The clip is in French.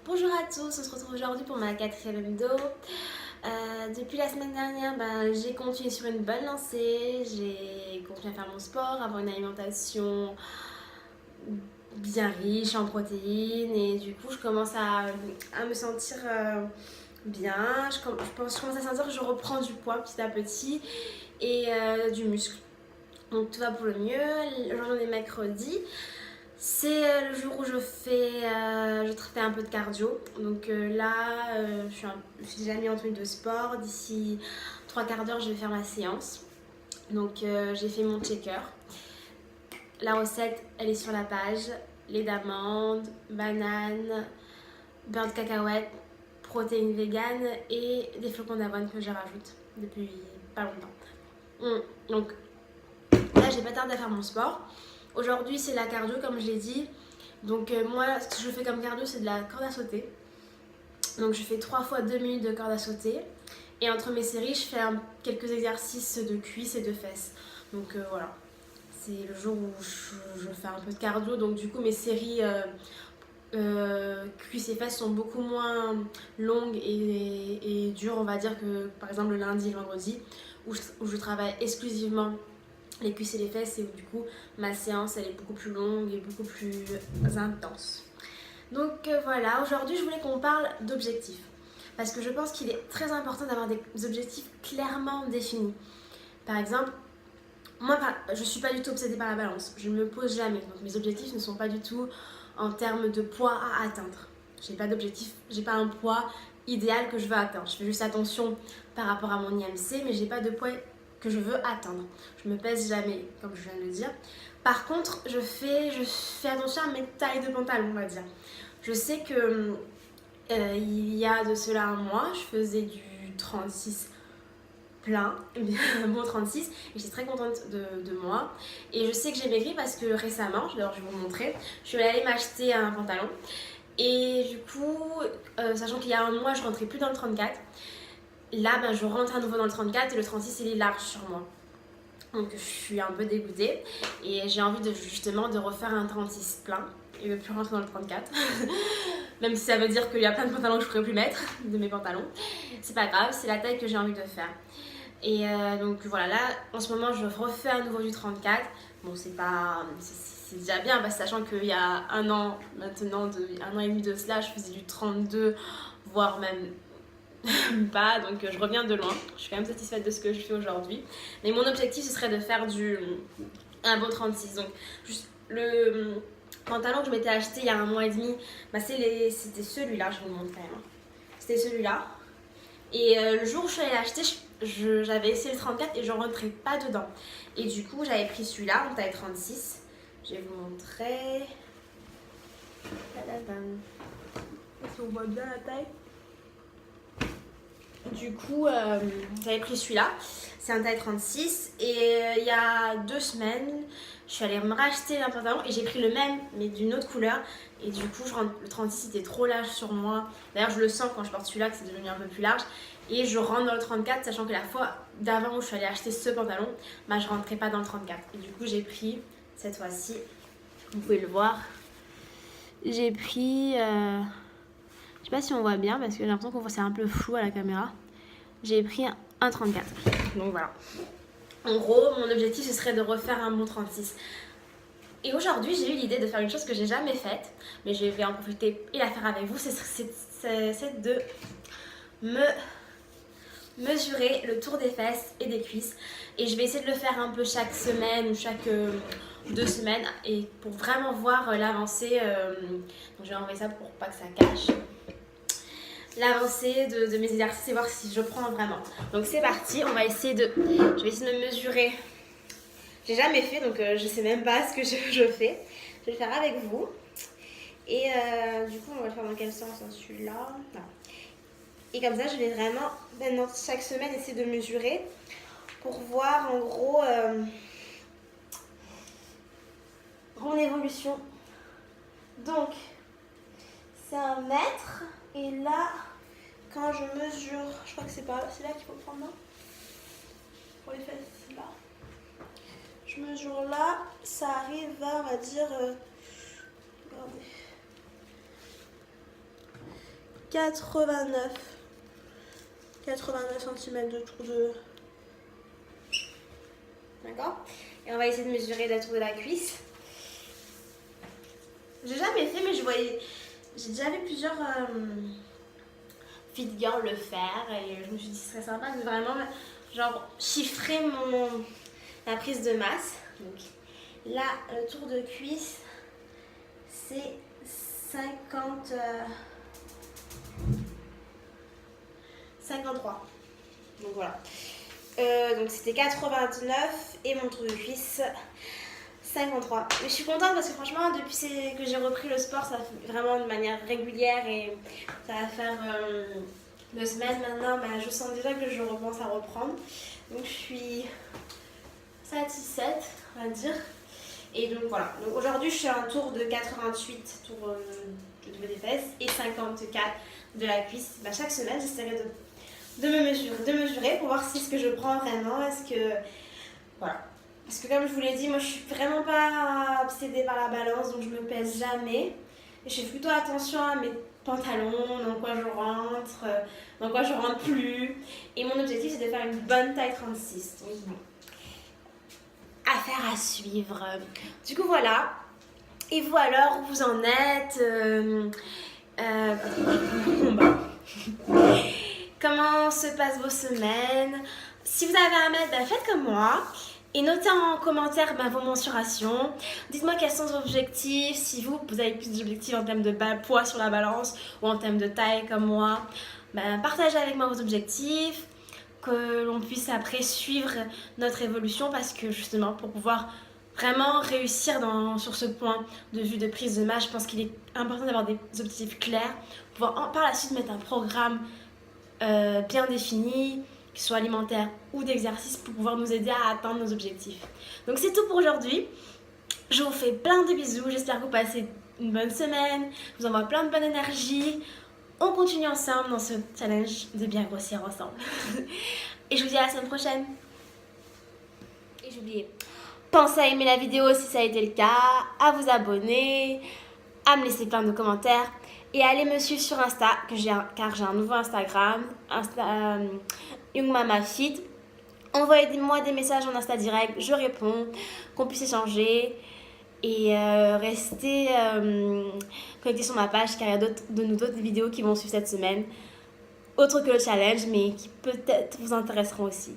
Bonjour à tous, on se retrouve aujourd'hui pour ma 4e hebdo. Depuis la semaine dernière, j'ai continué sur une bonne lancée, j'ai continué à faire mon sport, avoir une alimentation bien riche en protéines et du coup je commence à me sentir bien, je commence à sentir que je reprends du poids petit à petit et du muscle. Donc tout va pour le mieux, aujourd'hui on est mercredi. C'est le jour où je fais un peu de cardio. Donc je suis déjà mis en tenue de sport. D'ici 3/4 d'heure, je vais faire ma séance. Donc j'ai fait mon checker. La recette, elle est sur la page. Lait d'amande, banane, beurre de cacahuète, protéines véganes et des flocons d'avoine que je rajoute depuis pas longtemps. Donc là, j'ai pas tardé à faire mon sport. Aujourd'hui, c'est la cardio, comme je l'ai dit. Donc moi, ce que je fais comme cardio, c'est de la corde à sauter. Donc je fais 3 fois 2 minutes de corde à sauter. Et entre mes séries, je fais quelques exercices de cuisses et de fesses. Donc voilà, c'est le jour où je fais un peu de cardio. Donc du coup, mes séries cuisses et fesses sont beaucoup moins longues et dures, on va dire, que par exemple le lundi et le vendredi, où je travaille exclusivement les cuisses et les fesses, et où du coup ma séance elle est beaucoup plus longue et beaucoup plus intense. Donc voilà, aujourd'hui je voulais qu'on parle d'objectifs parce que je pense qu'il est très important d'avoir des objectifs clairement définis. Par exemple, moi je suis pas du tout obsédée par la balance, je ne me pose jamais, donc mes objectifs ne sont pas du tout en termes de poids à atteindre. J'ai pas d'objectif, j'ai pas un poids idéal que je veux atteindre. Je fais juste attention par rapport à mon IMC, mais j'ai pas de poids que je veux atteindre. Je me pèse jamais, comme je viens de le dire. Par contre, je fais attention à mes tailles de pantalon, on va dire. Je sais que il y a de cela un mois, je faisais du 36 plein, un bon 36, et j'étais très contente de moi. Et je sais que j'ai maigri parce que récemment, d'ailleurs je vais vous montrer, je suis allée m'acheter un pantalon. Et du coup, sachant qu'il y a un mois, je rentrais plus dans le 34, là, je rentre à nouveau dans le 34 et le 36, il est large sur moi. Donc je suis un peu dégoûtée et j'ai envie justement de refaire un 36 plein et de plus rentrer dans le 34. Même si ça veut dire qu'il y a plein de pantalons que je ne pourrais plus mettre, de mes pantalons. C'est pas grave, c'est la taille que j'ai envie de faire. Et donc voilà, là en ce moment je refais à nouveau du 34. Bon, c'est déjà bien, sachant qu'il y a un an maintenant, un an et demi de cela, je faisais du 32, voire même pas, donc je reviens de loin. Je suis quand même satisfaite de ce que je fais aujourd'hui. Mais mon objectif, ce serait de faire un bon 36. Donc, juste le pantalon que je m'étais acheté il y a un mois et demi, c'était celui-là, je vous le montre quand même. C'était celui-là. Et le jour où je suis allée l'acheter, j'avais essayé le 34 et je rentrais pas dedans. Et du coup, j'avais pris celui-là, en taille 36. Je vais vous montrer. Est-ce qu'on voit bien la taille? Du coup, j'avais pris celui-là, c'est un taille 36 et il y a 2 semaines, je suis allée me racheter un pantalon et j'ai pris le même mais d'une autre couleur et du coup le 36 était trop large sur moi. D'ailleurs je le sens quand je porte celui-là que c'est devenu un peu plus large et je rentre dans le 34 sachant que la fois d'avant où je suis allée acheter ce pantalon, je rentrais pas dans le 34 et du coup j'ai pris cette fois-ci, vous pouvez le voir, j'ai pris... Je sais pas si on voit bien parce que j'ai l'impression qu'on voit c'est un peu flou à la caméra. J'ai pris un 34. Donc voilà. En gros, mon objectif ce serait de refaire un bon 36. Et aujourd'hui, j'ai eu l'idée de faire une chose que j'ai jamais faite, mais je vais en profiter et la faire avec vous. C'est de me mesurer le tour des fesses et des cuisses. Et je vais essayer de le faire un peu chaque semaine ou chaque 2 semaines et pour vraiment voir l'avancée. Donc je vais enlever ça pour pas que ça cache. L'avancée de mes exercices et voir si je prends vraiment. Donc c'est parti, je vais essayer de me mesurer. J'ai jamais fait donc je sais même pas ce que je fais. Je vais le faire avec vous. Et du coup on va le faire dans quel sens, celui-là? Et comme ça je vais vraiment maintenant chaque semaine essayer de mesurer pour voir en gros mon évolution. Donc c'est 1 mètre. Et là, quand je mesure, je crois que c'est là qu'il faut prendre, non? Pour les fesses, là. Je mesure là, ça arrive à, on va dire, regardez. 89 cm de tour de... D'accord. Et on va essayer de mesurer la tour de la cuisse. J'ai jamais fait, mais j'ai déjà vu plusieurs fit girls le faire et je me suis dit ce serait sympa de vraiment genre chiffrer la prise de masse. Donc là, le tour de cuisse, c'est 53. Donc voilà. Donc c'était 89 et mon tour de cuisse 53. Mais je suis contente parce que franchement, depuis que j'ai repris le sport, ça fait vraiment de manière régulière et ça va faire 2 semaines maintenant. Bah, je sens déjà que je commence à reprendre. Donc je suis satisfaite, on va dire. Et donc voilà. Donc aujourd'hui, je fais un tour de 88 tours du niveau des fesses et 54 de la cuisse. Bah, chaque semaine, j'essaierai de me mesurer pour voir si ce que je prends vraiment, est-ce que... Voilà. Parce que comme je vous l'ai dit, moi je suis vraiment pas obsédée par la balance, donc je me pèse jamais. Et je fais plutôt attention à mes pantalons, dans quoi je rentre, dans quoi je rentre plus. Et mon objectif c'est de faire une bonne taille 36. Donc bon, affaire à suivre. Du coup voilà. Et vous alors, où vous en êtes Comment se passent vos semaines? Si vous avez un mail, faites comme moi. Et notez en commentaire vos mensurations. Dites-moi quels sont vos objectifs. Si vous avez plus d'objectifs en termes de poids sur la balance ou en termes de taille comme moi, partagez avec moi vos objectifs. Que l'on puisse après suivre notre évolution parce que justement pour pouvoir vraiment réussir sur ce point de vue de prise de masse, je pense qu'il est important d'avoir des objectifs clairs, pouvoir par la suite mettre un programme bien défini, qu'il soit alimentaire ou d'exercice pour pouvoir nous aider à atteindre nos objectifs. Donc c'est tout pour aujourd'hui. Je vous fais plein de bisous, j'espère que vous passez une bonne semaine, je vous envoie plein de bonne énergie. On continue ensemble dans ce challenge de bien grossir ensemble. Et je vous dis à la semaine prochaine. Et j'ai oublié, pensez à aimer la vidéo si ça a été le cas, à vous abonner, à me laisser plein de commentaires et à aller me suivre sur Insta, car j'ai un nouveau Instagram, Young Mama Fit. Envoyez-moi des messages en Insta direct, je réponds, qu'on puisse échanger et restez connectés sur ma page car il y a d'autres vidéos qui vont suivre cette semaine, autres que le challenge, mais qui peut-être vous intéresseront aussi.